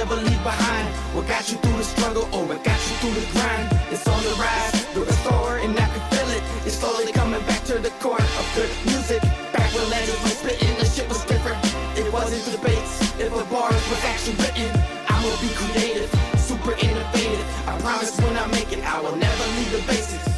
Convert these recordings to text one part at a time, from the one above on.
never leave behind. What got you through the struggle, or what got you through the grind? It's on the rise, the restore, and I can feel it. It's slowly coming back to the core of good music. Back when legends was spitting, the shit was different. It wasn't debates, if the bars was actually written. I'ma be creative, super innovative. I promise when I make it, I will never leave the basics.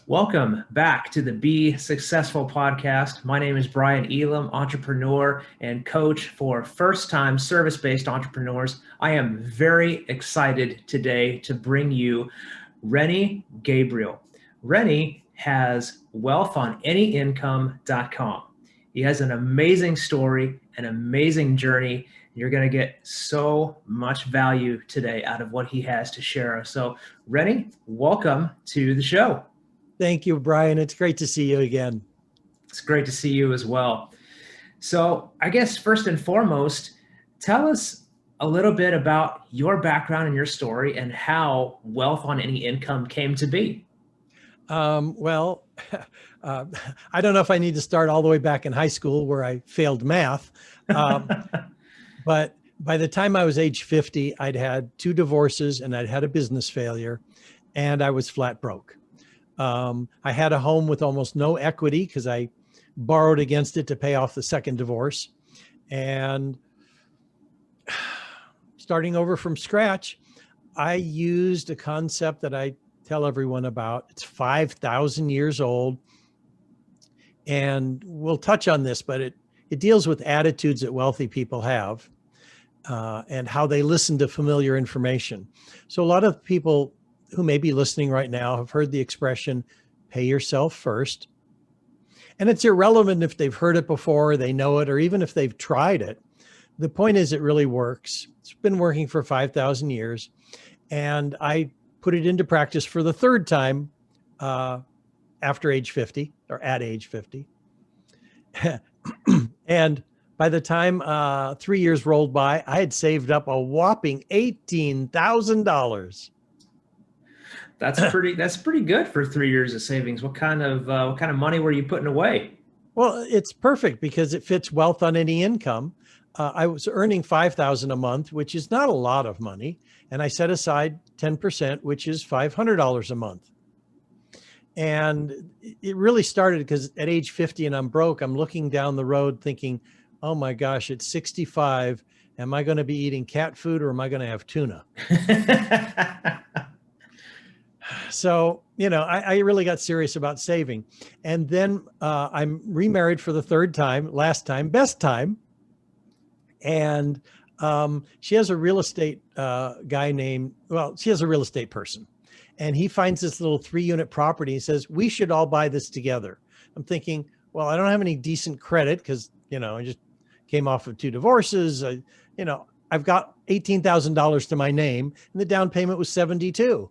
Welcome back to the Be Successful podcast. My name is Brian Elam, entrepreneur and coach for first-time service-based entrepreneurs. I am very excited today to bring you Rennie Gabriel. Rennie has wealthonanyincome.com. He has an amazing story, an amazing journey. You're going to get so much value today out of what he has to share. So, Rennie, welcome to the show. Thank you, Brian. It's great to see you again. It's great to see you as well. So I guess first and foremost, tell us a little bit about your background and your story and how Wealth on Any Income came to be. I don't know if I need to start all the way back in high school where I failed math. But by the time I was age 50, I'd had 2 divorces and I'd had a business failure and I was flat broke. I had a home with almost no equity because I borrowed against it to pay off the second divorce. And starting over from scratch, I used a concept that I tell everyone about. It's 5,000 years old. And we'll touch on this, but it deals with attitudes that wealthy people have and how they listen to familiar information. So a lot of people who may be listening right now have heard the expression, pay yourself first. And it's irrelevant if they've heard it before, they know it, or even if they've tried it. The point is it really works. It's been working for 5,000 years. And I put it into practice for the third time after age 50 or at age 50. And by the time 3 years rolled by, I had saved up a whopping $18,000. That's pretty good for 3 years of savings. What kind of money were you putting away? Well, it's perfect because it fits wealth on any income. I was earning $5,000 a month, which is not a lot of money. And I set aside 10%, which is $500 a month. And it really started because at age 50 and I'm broke, I'm looking down the road thinking, oh my gosh, at 65, am I going to be eating cat food or am I going to have tuna? So, I really got serious about saving. And then I'm remarried for the third time, last time, best time. And she has a real estate she has a real estate person. And he finds this little 3-unit property. He says, we should all buy this together. I'm thinking, well, I don't have any decent credit because, I just came off of 2 divorces. I've got $18,000 to my name and the down payment was $72,000.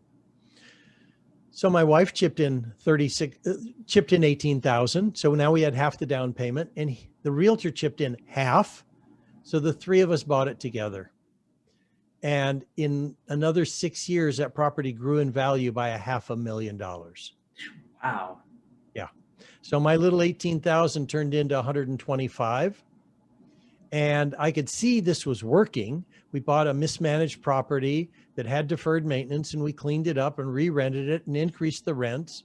So my wife chipped in $18,000. So now we had half the down payment and the realtor chipped in half. So the 3 of us bought it together. And in another 6 years, that property grew in value by $500,000. Wow. Yeah. So my little 18,000 turned into 125. And I could see this was working. We bought a mismanaged property that had deferred maintenance and we cleaned it up and re-rented it and increased the rents.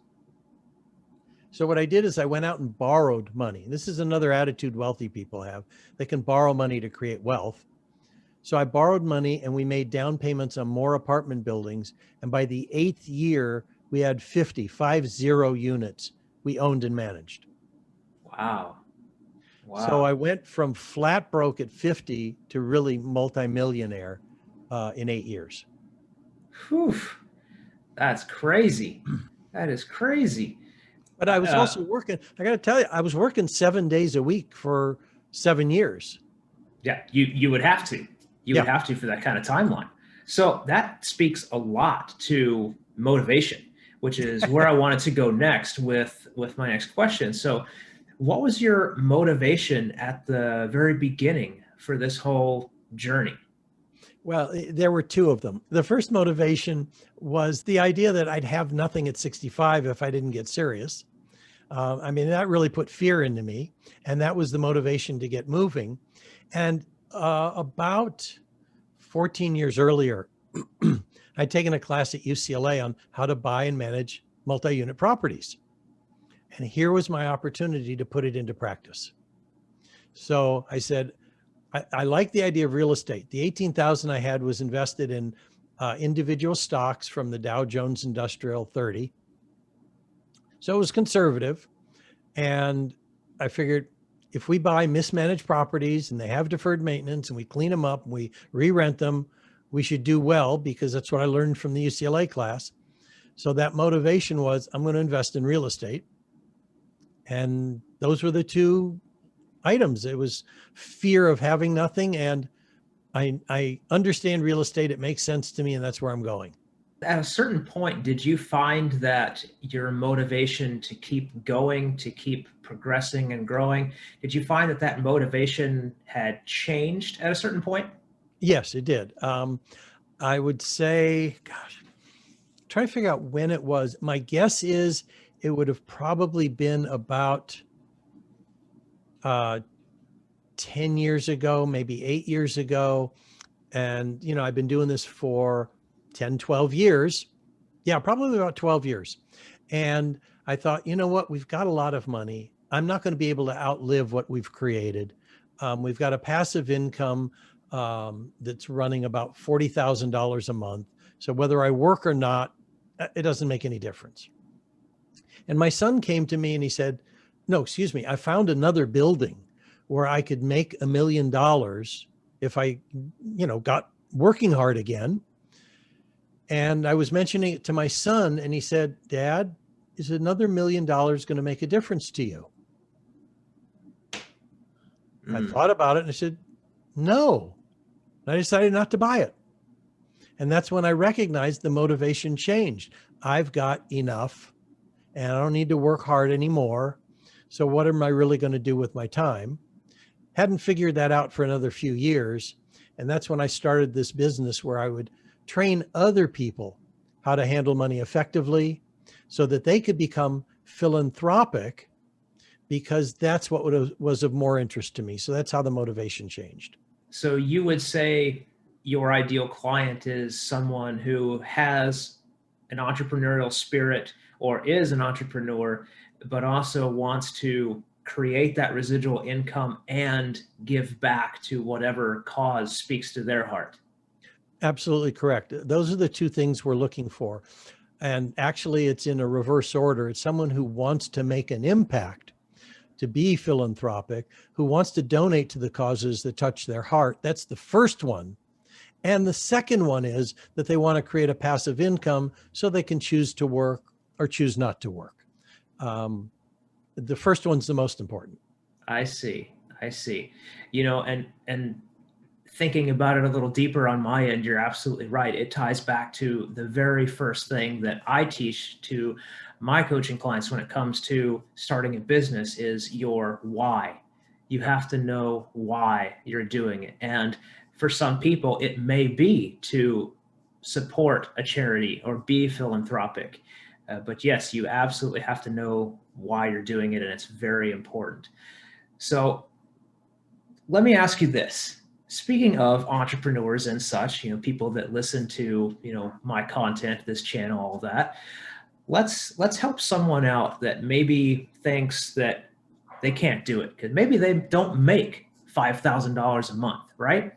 So what I did is I went out and borrowed money. This is another attitude wealthy people have. They can borrow money to create wealth. So I borrowed money and we made down payments on more apartment buildings. And by the 8th year, we had 50 units we owned and managed. Wow. Wow. So I went from flat broke at 50 to really multimillionaire in 8 years. Whew. That's crazy. That is crazy. But I was also working, I got to tell you, I was working 7 days a week for 7 years. Yeah, you would have to. You would have to for that kind of timeline. So that speaks a lot to motivation, which is where I wanted to go next with my next question. So what was your motivation at the very beginning for this whole journey? Well, there were 2 of them. The first motivation was the idea that I'd have nothing at 65 if I didn't get serious. That really put fear into me. And that was the motivation to get moving. And About 14 years earlier, I'd taken a class at UCLA on how to buy and manage multi-unit properties. And here was my opportunity to put it into practice. So I said, I like the idea of real estate. The 18,000 I had was invested in individual stocks from the Dow Jones Industrial 30. So it was conservative. And I figured if we buy mismanaged properties and they have deferred maintenance and we clean them up and we re-rent them, we should do well, because that's what I learned from the UCLA class. So that motivation was, I'm going to invest in real estate. And those were the two items. It was fear of having nothing, and I understand real estate. It makes sense to me, and that's where I'm going. At a certain point, did you find that your motivation to keep going, to keep progressing and growing, did you find that that motivation had changed at a certain point? Yes, it did. I would say, gosh, trying to figure out when it was. My guess is it would have probably been about 10 years ago, maybe 8 years ago. And, you know, I've been doing this for 10, 12 years. Yeah, probably about 12 years. And I thought, you know what, we've got a lot of money. I'm not going to be able to outlive what we've created. We've got a passive income that's running about $40,000 a month. So whether I work or not, it doesn't make any difference. And my son came to me and he said, no, excuse me, I found another building where I could make $1 million if I, you know, got working hard again. And I was mentioning it to my son and he said, Dad, is another $1 million going to make a difference to you? I thought about it and I said, no. I decided not to buy it. And that's when I recognized the motivation changed. I've got enough and I don't need to work hard anymore. So what am I really going to do with my time? Hadn't figured that out for another few years. And that's when I started this business where I would train other people how to handle money effectively so that they could become philanthropic, because that's what was of more interest to me. So that's how the motivation changed. So you would say your ideal client is someone who has an entrepreneurial spirit or is an entrepreneur, but also wants to create that residual income and give back to whatever cause speaks to their heart. Absolutely correct. Those are the two things we're looking for. And actually, it's in a reverse order. It's someone who wants to make an impact, to be philanthropic, who wants to donate to the causes that touch their heart. That's the first one. And the second one is that they want to create a passive income so they can choose to work or choose not to work. The first one's the most important. I see. I see. You know, and thinking about it a little deeper on my end, you're absolutely right. It ties back to the very first thing that I teach to my coaching clients when it comes to starting a business is your why. You have to know why you're doing it. And for some people, it may be to support a charity or be philanthropic. But yes, you absolutely have to know why you're doing it, and it's very important. So let me ask you this. Speaking of entrepreneurs and such, you know, people that listen to, you know, my content, this channel, all that, let's help someone out that maybe thinks that they can't do it because maybe they don't make $5,000 a month, right?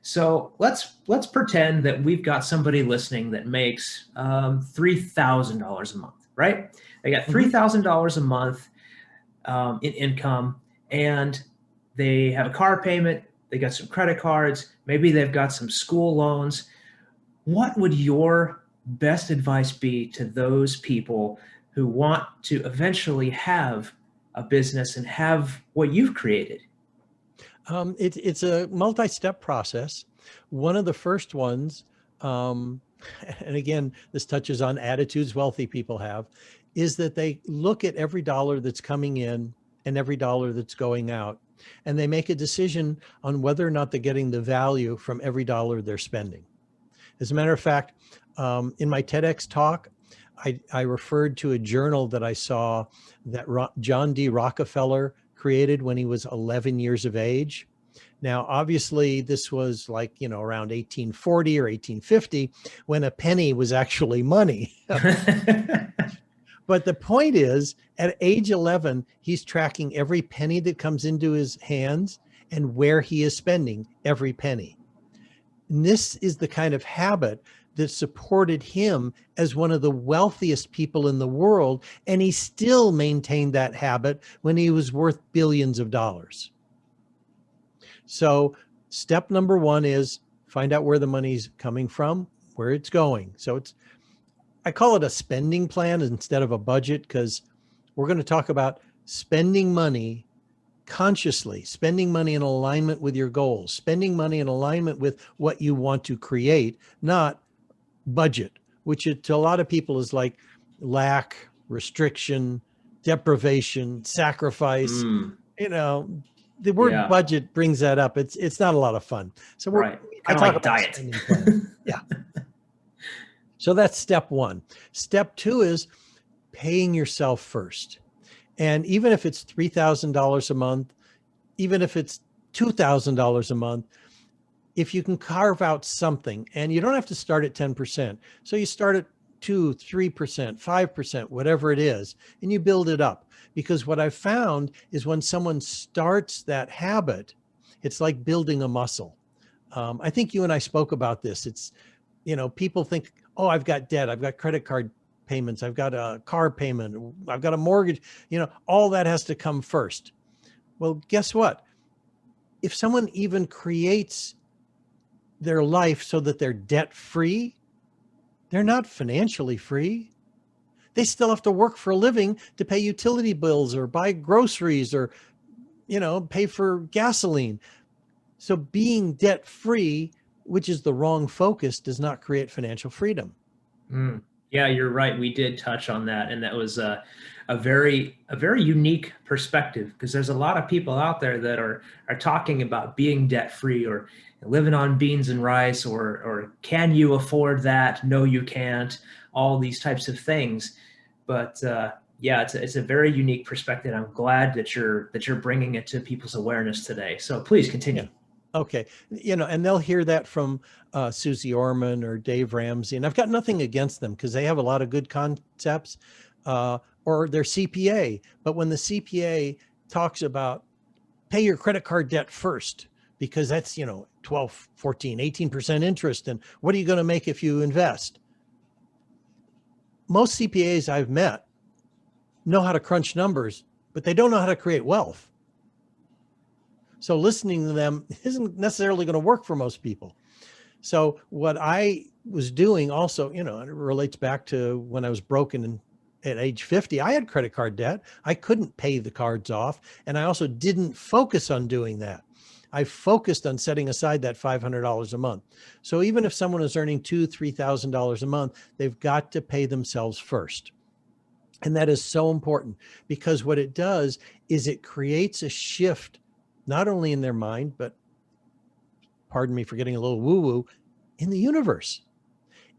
So let's pretend that we've got somebody listening that makes $3,000 a month, right? They got $3,000 a month in income, and they have a car payment. They got some credit cards. Maybe they've got some school loans. What would your best advice be to those people who want to eventually have a business and have what you've created? It's a multi-step process. One of the first ones, and again, this touches on attitudes wealthy people have, is that they look at every dollar that's coming in and every dollar that's going out, and they make a decision on whether or not they're getting the value from every dollar they're spending. As a matter of fact, in my TEDx talk, I referred to a journal that I saw that John D. Rockefeller created when he was 11 years of age. Now, obviously, this was like, around 1840 or 1850 when a penny was actually money. But the point is, at age 11, he's tracking every penny that comes into his hands and where he is spending every penny. And this is the kind of habit that supported him as one of the wealthiest people in the world. And he still maintained that habit when he was worth billions of dollars. So step number one is find out where the money's coming from, where it's going. So I call it a spending plan instead of a budget, because we're going to talk about spending money consciously, spending money in alignment with your goals, spending money in alignment with what you want to create, not budget, which to a lot of people is like lack, restriction, deprivation, sacrifice. The word budget brings that up. It's not a lot of fun. So I talk about diet. Yeah. So that's step one. Step two is paying yourself first. And even if it's $3,000 a month, even if it's $2,000 a month, if you can carve out something, and you don't have to start at 10%. So you start at 2, 3%, 5%, whatever it is, and you build it up. Because what I've found is when someone starts that habit, it's like building a muscle. I think you and I spoke about this. It's, people think, oh, I've got debt, I've got credit card payments, I've got a car payment, I've got a mortgage, all that has to come first. Well, guess what? If someone even creates their life so that they're debt free, they're not financially free. They still have to work for a living to pay utility bills or buy groceries or, pay for gasoline. So being debt free, which is the wrong focus, does not create financial freedom. Yeah, you're right. We did touch on that. And that was a very unique perspective, because there's a lot of people out there that are talking about being debt free or living on beans and rice, or can you afford that? No, you can't. All these types of things. But it's a very unique perspective. I'm glad that you're bringing it to people's awareness today. So please continue. Yeah. Okay. And they'll hear that from Susie Orman or Dave Ramsey. And I've got nothing against them because they have a lot of good concepts, or their CPA. But when the CPA talks about pay your credit card debt first, because that's, 12, 14, 18% interest. And what are you going to make if you invest? Most CPAs I've met know how to crunch numbers, but they don't know how to create wealth. So listening to them isn't necessarily going to work for most people. So what I was doing also, it relates back to when I was broken at age 50, I had credit card debt. I couldn't pay the cards off. And I also didn't focus on doing that. I focused on setting aside that $500 a month. So even if someone is earning $2,000, $3,000 a month, they've got to pay themselves first. And that is so important, because what it does is it creates a shift, not only in their mind, but, pardon me for getting a little woo-woo, in the universe.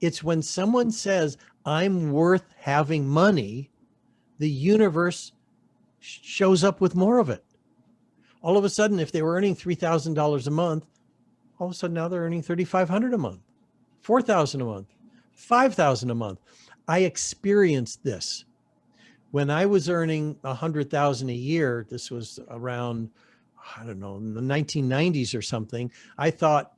It's when someone says, I'm worth having money, the universe shows up with more of it. All of a sudden, if they were earning $3,000 a month, all of a sudden now they're earning $3,500 a month, $4,000 a month, $5,000 a month. I experienced this. When I was earning $100,000 a year, this was around, I don't know, in the 1990s or something, I thought,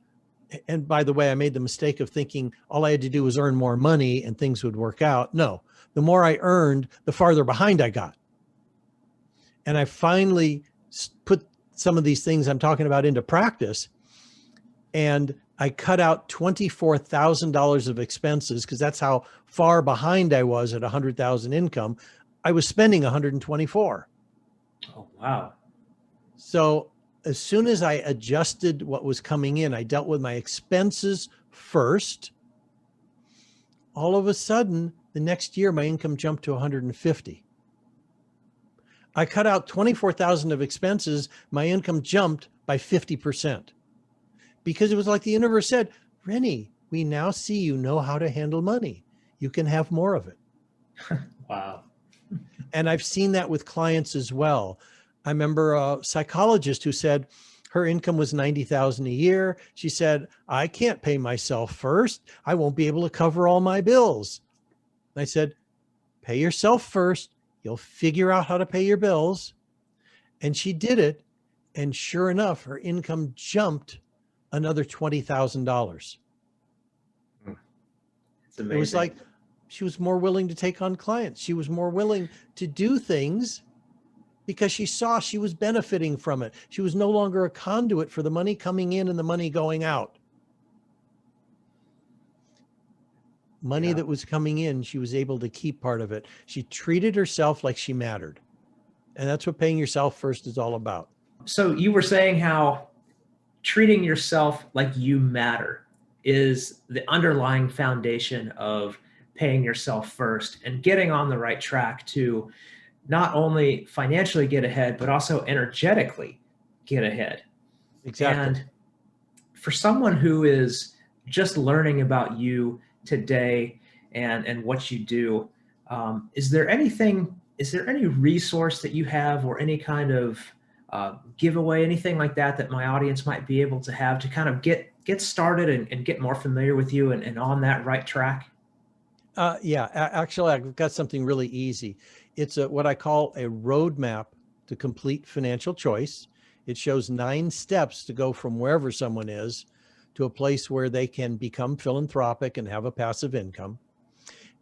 and by the way, I made the mistake of thinking all I had to do was earn more money and things would work out. No, the more I earned, the farther behind I got. And I finally put some of these things I'm talking about into practice. And I cut out $24,000 of expenses, because that's how far behind I was at 100,000 income. I was spending 124. Oh, wow. So as soon as I adjusted what was coming in, I dealt with my expenses first. All of a sudden, the next year, my income jumped to 150. I cut out 24,000 of expenses. My income jumped by 50%, because it was like the universe said, Rennie, we now see you know how to handle money. You can have more of it. Wow. And I've seen that with clients as well. I remember a psychologist who said, Her income was $90,000 a year. She said, I can't pay myself first. I won't be able to cover all my bills. I said, pay yourself first. You'll figure out how to pay your bills. And she did it. And sure enough, her income jumped another $20,000. It's amazing. It was like she was more willing to take on clients. She was more willing to do things because she saw she was benefiting from it. She was no longer a conduit for the money coming in and the money going out. Money that was coming in, she was able to keep part of it. She treated herself like she mattered. And that's what paying yourself first is all about. So you were saying how treating yourself like you matter is the underlying foundation of paying yourself first and getting on the right track to not only financially get ahead, but also energetically get ahead. Exactly. And for someone who is just learning about you today and what you do, is there any resource that you have or any kind of giveaway, anything like that my audience might be able to have to kind of get started and get more familiar with you and on that right track? Actually, I've got something really easy. It's what I call a roadmap to complete financial choice. It shows 9 steps to go from wherever someone is to a place where they can become philanthropic and have a passive income.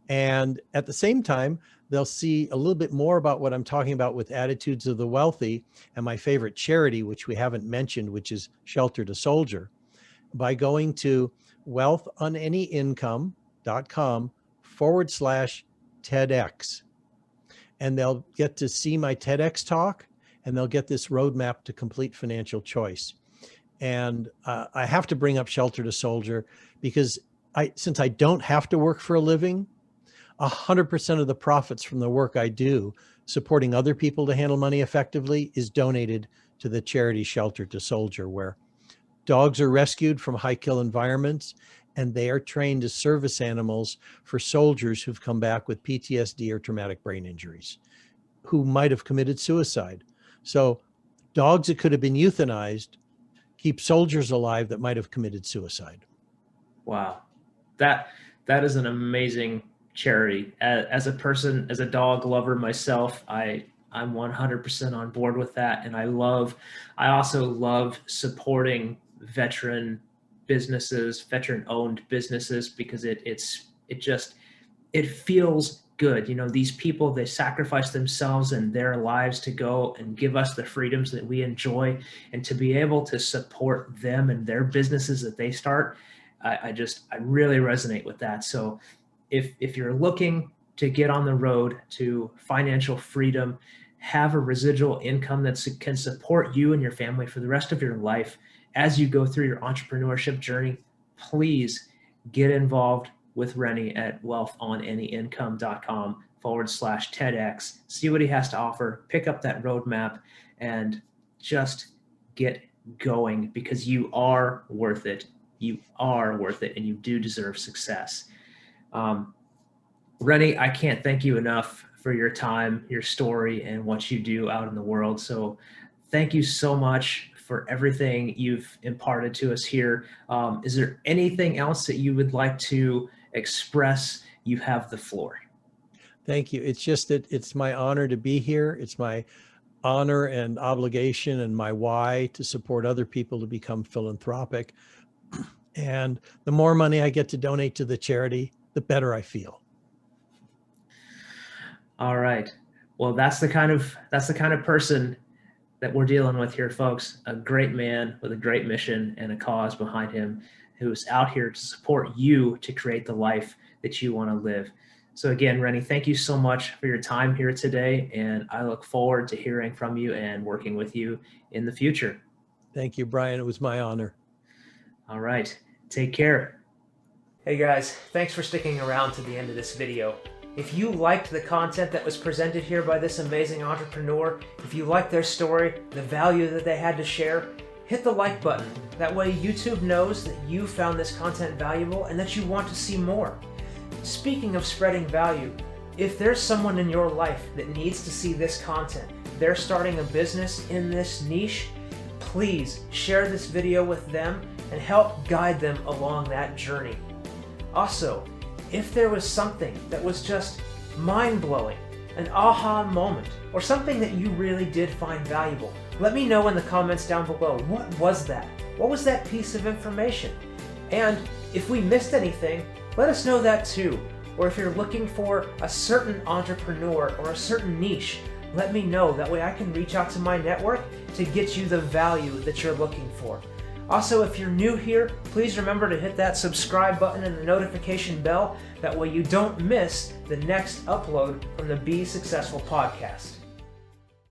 And at the same time, they'll see a little bit more about what I'm talking about with Attitudes of the Wealthy and my favorite charity, which we haven't mentioned, which is Shelter to Soldier, by going to wealthonanyincome.com/TEDx. And they'll get to see my TEDx talk, and they'll get this roadmap to complete financial choice. And I have to bring up Shelter to Soldier because since I don't have to work for a living, 100% of the profits from the work I do supporting other people to handle money effectively is donated to the charity Shelter to Soldier, where dogs are rescued from high-kill environments, and they are trained as service animals for soldiers who've come back with PTSD or traumatic brain injuries, who might have committed suicide. So dogs that could have been euthanized keep soldiers alive that might have committed suicide. Wow. That is an amazing charity. As a person, as a dog lover myself, I'm 100% on board with that. And I also love supporting veteran businesses, veteran-owned businesses, because it feels good. You know, these people, they sacrifice themselves and their lives to go and give us the freedoms that we enjoy, and to be able to support them and their businesses that they start. I really resonate with that. So if you're looking to get on the road to financial freedom, have a residual income that can support you and your family for the rest of your life as you go through your entrepreneurship journey, please get involved with Rennie at wealthonanyincome.com/TEDx. See what he has to offer, pick up that roadmap, and just get going, because you are worth it. You are worth it, and you do deserve success. Rennie, I can't thank you enough for your time, your story, and what you do out in the world. So thank you so much for everything you've imparted to us here. Is there anything else that you would like to express? You have the floor. Thank you. It's just that it's my honor to be here. It's my honor and obligation and my why to support other people to become philanthropic. And the more money I get to donate to the charity, the better I feel. All right. Well, that's the kind of person that we're dealing with here, folks. A great man with a great mission and a cause behind him, who's out here to support you to create the life that you want to live. So again, Rennie, thank you so much for your time here today, and I look forward to hearing from you and working with you in the future. Thank you, Brian. It was my honor. All right. Take care. Hey guys, thanks for sticking around to the end of this video. If you liked the content that was presented here by this amazing entrepreneur, if you liked their story, the value that they had to share, hit the like button. That way YouTube knows that you found this content valuable and that you want to see more. Speaking of spreading value, if there's someone in your life that needs to see this content, they're starting a business in this niche, please share this video with them and help guide them along that journey. Also, if there was something that was just mind-blowing, an aha moment, or something that you really did find valuable, let me know in the comments down below. What was that? What was that piece of information? And if we missed anything, let us know that too. Or if you're looking for a certain entrepreneur or a certain niche, let me know. That way I can reach out to my network to get you the value that you're looking for. Also, if you're new here, please remember to hit that subscribe button and the notification bell. That way you don't miss the next upload from the Be Successful podcast.